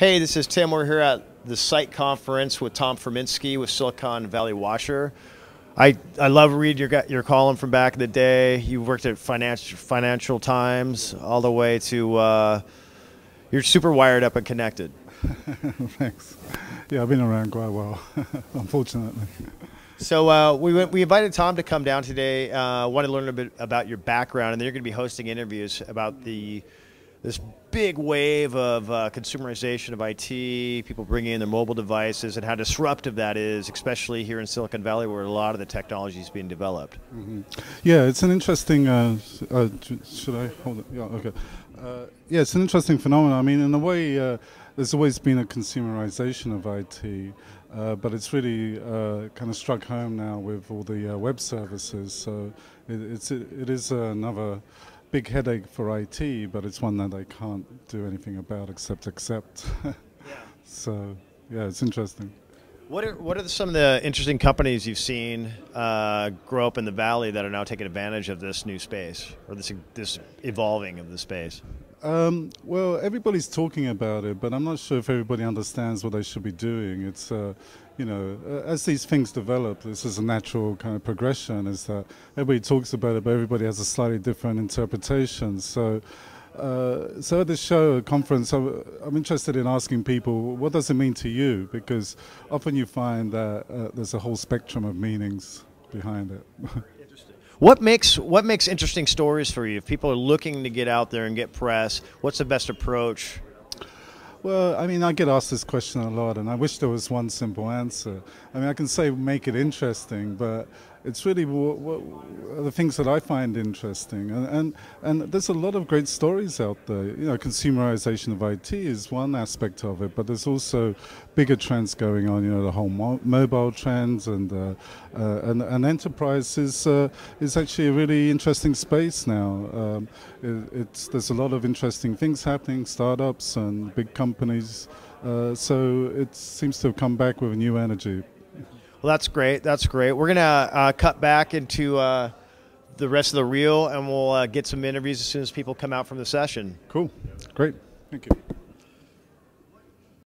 Hey, this is Tim. We're here at the site conference with Tom Formenski with Silicon Valley Watcher. I love reading your column from back in the day. You worked at Financial Times all the way to you're super wired up and connected. Thanks. Yeah, I've been around quite a while, unfortunately. So we invited Tom to come down today. Want to learn a bit about your background, and then you're going to be hosting interviews about this big wave of consumerization of IT, people bringing in their mobile devices, and how disruptive that is, especially here in Silicon Valley, where a lot of the technology is being developed. Mm-hmm. Yeah, it's an interesting. Should I hold it? Yeah, okay. Yeah, it's an interesting phenomenon. I mean, in a way, there's always been a consumerization of IT, but it's really kind of struck home now with all the web services. So it is another big headache for IT, but it's one that they can't do anything about except accept. Yeah. So yeah, it's interesting. What are some of the interesting companies you've seen grow up in the valley that are now taking advantage of this new space, or this evolving of the space? Well, everybody's talking about it, but I'm not sure if everybody understands what they should be doing. It's, you know, as these things develop, this is a natural kind of progression, is that everybody talks about it, but everybody has a slightly different interpretation. So at this show, conference, I'm interested in asking people, what does it mean to you? Because often you find that there's a whole spectrum of meanings behind it. What makes interesting stories for you? If people are looking to get out there and get press, what's the best approach? Well, I mean, I get asked this question a lot, and I wish there was one simple answer. I mean, I can say make it interesting, but it's really what are the things that I find interesting. And there's a lot of great stories out there. You know, consumerization of IT is one aspect of it, but there's also bigger trends going on. You know, the whole mobile trends and enterprise is actually a really interesting space now. There's a lot of interesting things happening, startups and big companies. So it seems to have come back with a new energy. Well, that's great. That's great. We're going to cut back into the rest of the reel, and we'll get some interviews as soon as people come out from the session. Cool. Great. Thank you.